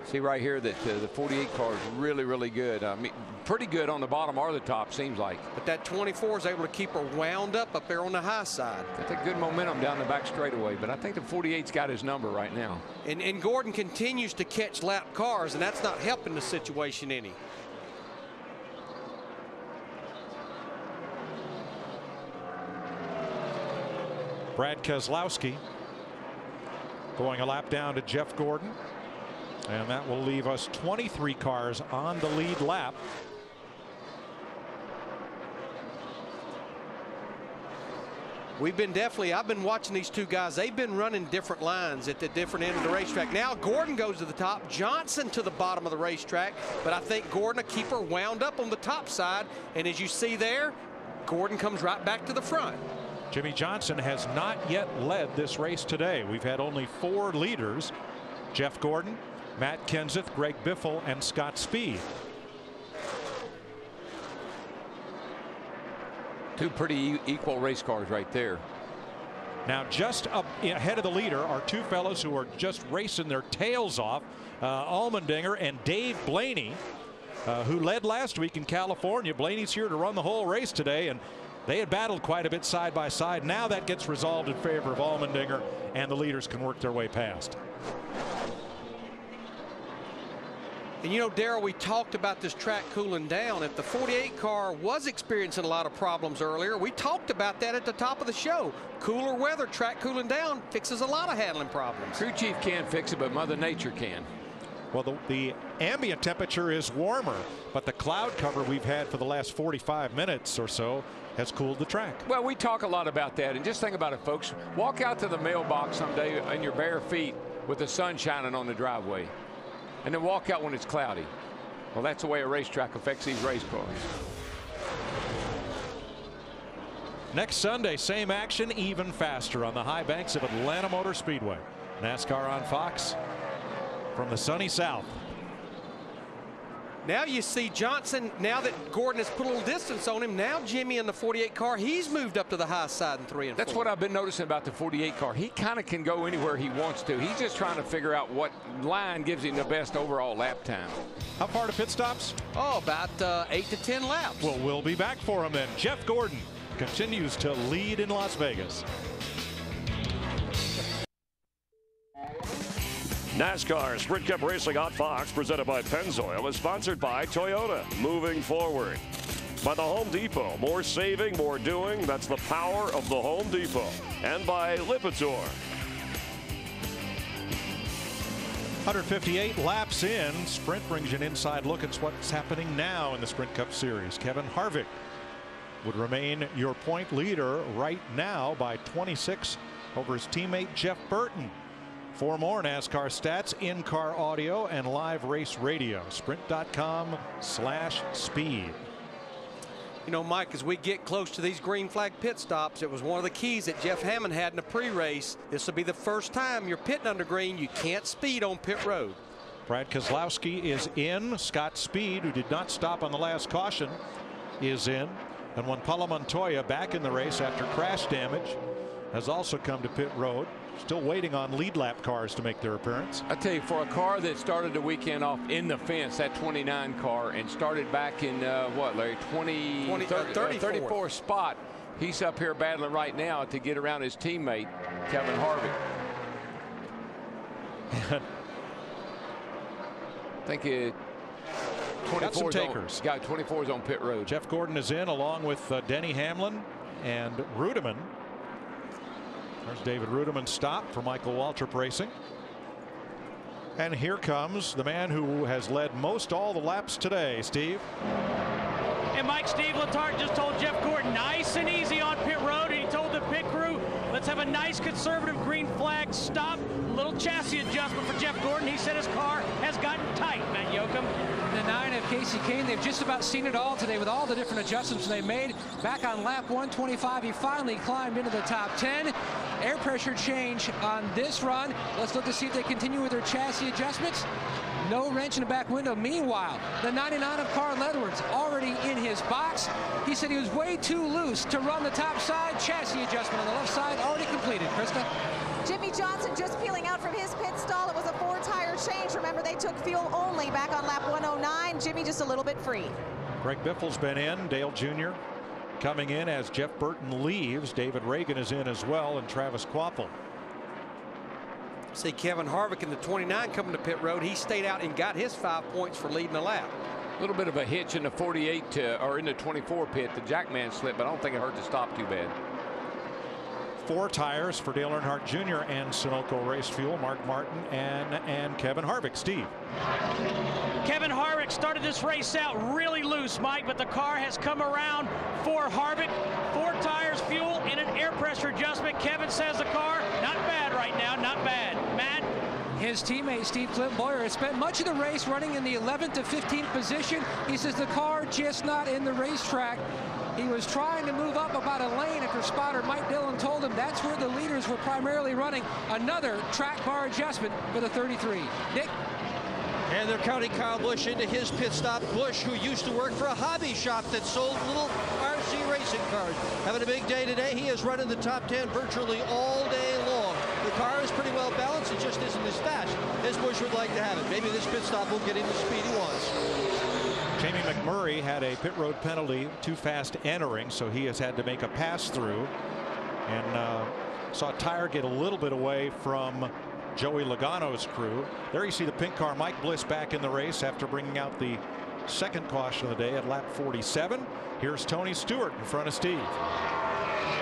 See right here that the 48 car is really, really good. I mean, pretty good on the bottom or the top, seems like. But that 24 is able to keep her wound up there on the high side. Got that good momentum down the back straightaway, but I think the 48's got his number right now. And Gordon continues to catch lap cars, and that's not helping the situation any. Brad Keselowski going a lap down to Jeff Gordon. And that will leave us 23 cars on the lead lap. I've been watching these two guys. They've been running different lines at the different end of the racetrack. Now Gordon goes to the top, Johnson to the bottom of the racetrack, but I think Gordon will keep her wound up on the top side. And as you see there, Gordon comes right back to the front. Jimmy Johnson has not yet led this race today. We've had only 4 leaders: Jeff Gordon, Matt Kenseth, Greg Biffle, and Scott Speed. Two pretty equal race cars right there. Now just up ahead of the leader are 2 fellows who are just racing their tails off, Allmendinger and Dave Blaney, who led last week in California. Blaney's here to run the whole race today, and they had battled quite a bit side by side. Now that gets resolved in favor of Allmendinger, and the leaders can work their way past. And you know, Darrell, we talked about this track cooling down. If the 48 car was experiencing a lot of problems earlier, we talked about that at the top of the show. Cooler weather, track cooling down, fixes a lot of handling problems. Crew chief can't fix it, but Mother Nature can. Well, the ambient temperature is warmer, but the cloud cover we've had for the last 45 minutes or so has cooled the track. Well, we talk a lot about that, and just think about it, folks. Walk out to the mailbox someday in your bare feet with the sun shining on the driveway, and then walk out when it's cloudy. Well, that's the way a racetrack affects these race cars. Next Sunday, same action, even faster on the high banks of Atlanta Motor Speedway. NASCAR on Fox from the sunny south. Now you see Johnson, now that Gordon has put a little distance on him, now Jimmy in the 48 car, he's moved up to the high side in 3 and 4. That's what I've been noticing about the 48 car. He kind of can go anywhere he wants to. He's just trying to figure out what line gives him the best overall lap time. How far to pit stops? Oh, about 8 to 10 laps. Well, we'll be back for him then. Jeff Gordon continues to lead in Las Vegas. NASCAR Sprint Cup Racing on Fox, presented by Pennzoil, is sponsored by Toyota. Moving forward. By the Home Depot. More saving, more doing. That's the power of the Home Depot. And by Lipitor. 158 laps in. Sprint brings you an inside look at what's happening now in the Sprint Cup Series. Kevin Harvick would remain your point leader right now by 26 over his teammate Jeff Burton. For more NASCAR stats, in-car audio, and live race radio. Sprint.com/speed. You know, Mike, as we get close to these green flag pit stops, it was one of the keys that Jeff Hammond had in the pre-race. This will be the first time you're pitting under green. You can't speed on pit road. Brad Keselowski is in. Scott Speed, who did not stop on the last caution, is in. And Juan Montoya, back in the race after crash damage, has also come to pit road. Still waiting on lead lap cars to make their appearance. I tell you, for a car that started the weekend off in the fence, that 29 car, and started back in what, Larry, 34th spot, he's up here battling right now to get around his teammate Kevin Harvick. I think it. Got some takers. Got 24s on pit road. Jeff Gordon is in along with Denny Hamlin and Rudeman. There's David Rudeman's stop for Michael Waltrip Racing. And here comes the man who has led most all the laps today, Steve. And Mike, Steve Letarte just told Jeff Gordon nice and easy on pit road, and he told the pit crew, let's have a nice conservative green flag stop. Little chassis adjustment for Jeff Gordon. He said his car has gotten tight, Matt Yoakum. The 9 of Casey Kane, they've just about seen it all today with all the different adjustments they made. Back on lap 125, he finally climbed into the top 10. Air pressure change on this run. Let's look to see if they continue with their chassis adjustments. No wrench in the back window. Meanwhile, the 99 of Carl Edwards already in his box. He said he was way too loose to run the top side. Chassis adjustment on the left side already completed. Krista? Jimmy Johnson just peeling out from his pit stall. It was a 4-tire change. Remember, they took fuel only back on lap 109. Jimmy just a little bit free. Greg Biffle's been in. Dale Jr. coming in as Jeff Burton leaves. David Reagan is in as well, and Travis Kvapil. See Kevin Harvick in the 29 coming to pit road. He stayed out and got his 5 points for leading the lap. A little bit of a hitch in the 48 or in the 24 pit. The Jackman slip, but I don't think it hurt the stop too bad. 4 tires for Dale Earnhardt Jr. and Sunoco Race Fuel. Mark Martin and Kevin Harvick. Steve. Kevin Harvick started this race out really loose, Mike, but the car has come around for Harvick. 4 tires, fuel, and an air pressure adjustment. Kevin says the car, not bad right now, not bad. Matt? His teammate Steve Clint Boyer has spent much of the race running in the 11th to 15th position. He says the car just not in the racetrack. He was trying to move up about a lane after spotter Mike Dillon told him that's where the leaders were primarily running. Another track bar adjustment for the 33. Nick? And they're counting Kyle Busch into his pit stop. Busch, who used to work for a hobby shop that sold little RC racing cars, having a big day today. He has run in the top 10 virtually all day long. The car is pretty well balanced. It just isn't as fast as Busch would like to have it. Maybe this pit stop will get him the speed he wants. Jamie McMurray had a pit road penalty, too fast entering, so he has had to make a pass through, and saw a tire get a little bit away from Joey Logano's crew. There you see the pink car, Mike Bliss, back in the race after bringing out the second caution of the day at lap 47. Here's Tony Stewart in front of Steve.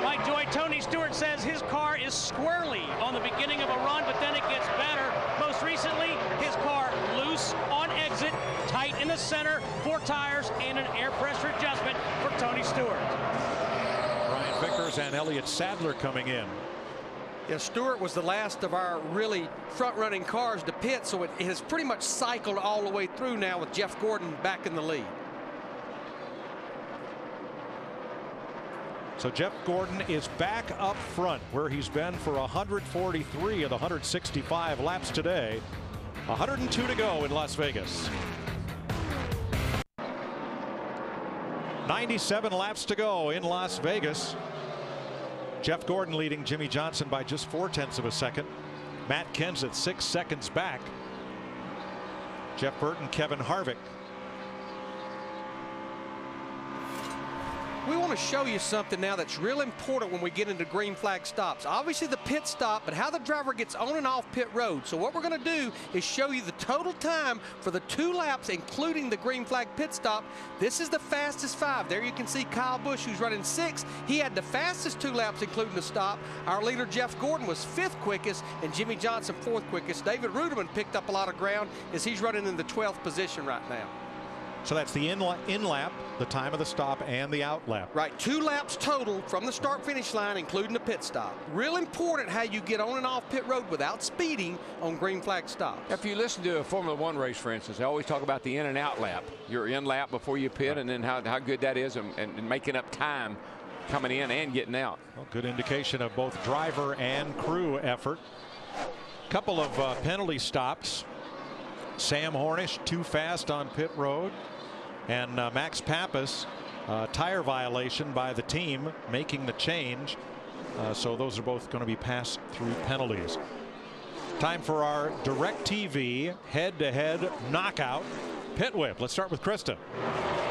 Mike Joy, Tony Stewart says his car is squirrely on the beginning of a run, but then it gets better. Most recently, his car loose on exit, tight in the center, 4 tires, and an air pressure adjustment for Tony Stewart. Ryan Vickers and Elliott Sadler coming in. Yeah, Stewart was the last of our really front-running cars to pit, so it has pretty much cycled all the way through now with Jeff Gordon back in the lead. So Jeff Gordon is back up front where he's been for 143 of the 165 laps today. 102 to go in Las Vegas. 97 laps to go in Las Vegas. Jeff Gordon leading Jimmy Johnson by just 0.4 of a second. Matt Kenseth 6 seconds back. Jeff Burton, Kevin Harvick. We want to show you something now that's real important when we get into green flag stops. Obviously the pit stop, but how the driver gets on and off pit road. So what we're going to do is show you the total time for the 2 laps, including the green flag pit stop. This is the fastest 5. There you can see Kyle Busch, who's running 6. He had the fastest 2 laps, including the stop. Our leader, Jeff Gordon, was 5th quickest, and Jimmy Johnson 4th quickest. David Ruderman picked up a lot of ground as he's running in the 12th position right now. So that's the in lap, the time of the stop, and the out lap. Right, 2 laps total from the start-finish line, including the pit stop. Real important how you get on and off pit road without speeding on green flag stops. If you listen to a Formula One race, for instance, they always talk about the in and out lap. Your in lap before you pit, and then how good that is, and making up time coming in and getting out. Well, good indication of both driver and crew effort. Couple of penalty stops. Sam Hornish too fast on pit road, and Max Pappas tire violation by the team making the change, so those are both going to be passed through penalties. Time for our DirecTV head-to-head knockout pit whip. Let's start with Krista.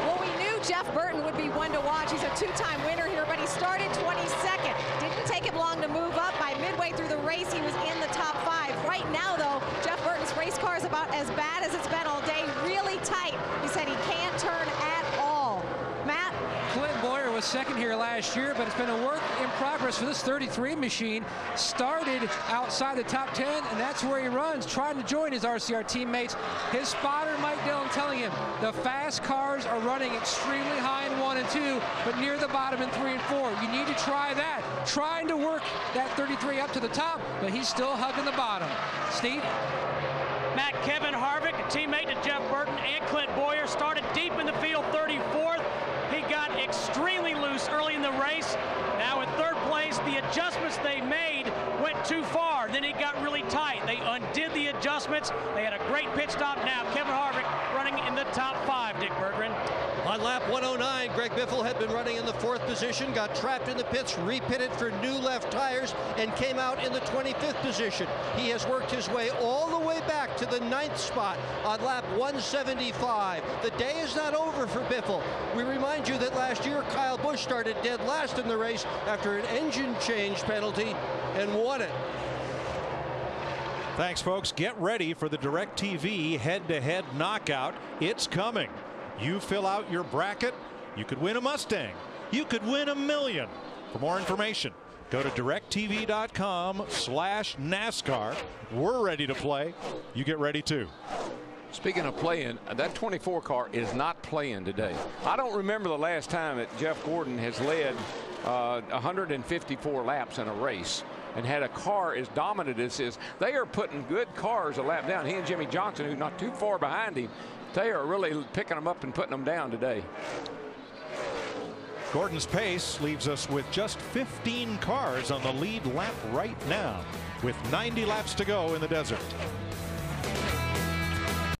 Well, we knew Jeff Burton would be one to watch. He's a 2-time winner here, but he started 22nd. Didn't take him long to move up. By midway through the race, he was in the top 5. Right now, though, Jeff Burton's race car is about as bad as it's been all day. Really tight. He said he can't turn at all. Matt? Clint Boyer was second here last year, but it's been a work in progress for this 33 machine. Started outside the top 10, and that's where he runs, trying to join his RCR teammates. His spotter, Mike Dillon, telling him the fast cars are running extremely high in 1 and 2, but near the bottom in 3 and 4. You need to try that. Trying to work that 33 up to the top, but he's still hugging the bottom. Steve? Matt, Kevin Harvick, a teammate to Jeff Burton and Clint Boyer, started deep in the field, 34th. He got extremely loose early in the race. Now in 3rd place, the adjustments they made went too far. Then it got really tight. They undid the adjustments. They had a great pit stop. Now Kevin Harvick running in the top 5, Dick Berggren. On lap 109, Greg Biffle had been running in the 4th position, got trapped in the pits, repitted for new left tires, and came out in the 25th position. He has worked his way all the way back to the 9th spot on lap 175. The day is not over for Biffle. We remind you that last year Kyle Busch started dead last in the race after an engine change penalty and won it. Thanks, folks. Get ready for the DirecTV head-to-head knockout. It's coming. You fill out your bracket, you could win a Mustang. You could win $1 million. For more information, go to directv.com/NASCAR. We're ready to play. You get ready too. Speaking of playing, that 24 car is not playing today. I don't remember the last time that Jeff Gordon has led 154 laps in a race and had a car as dominant as this. They are putting good cars a lap down. He and Jimmy Johnson, who's not too far behind him, they are really picking them up and putting them down today. Gordon's pace leaves us with just 15 cars on the lead lap right now, with 90 laps to go in the desert.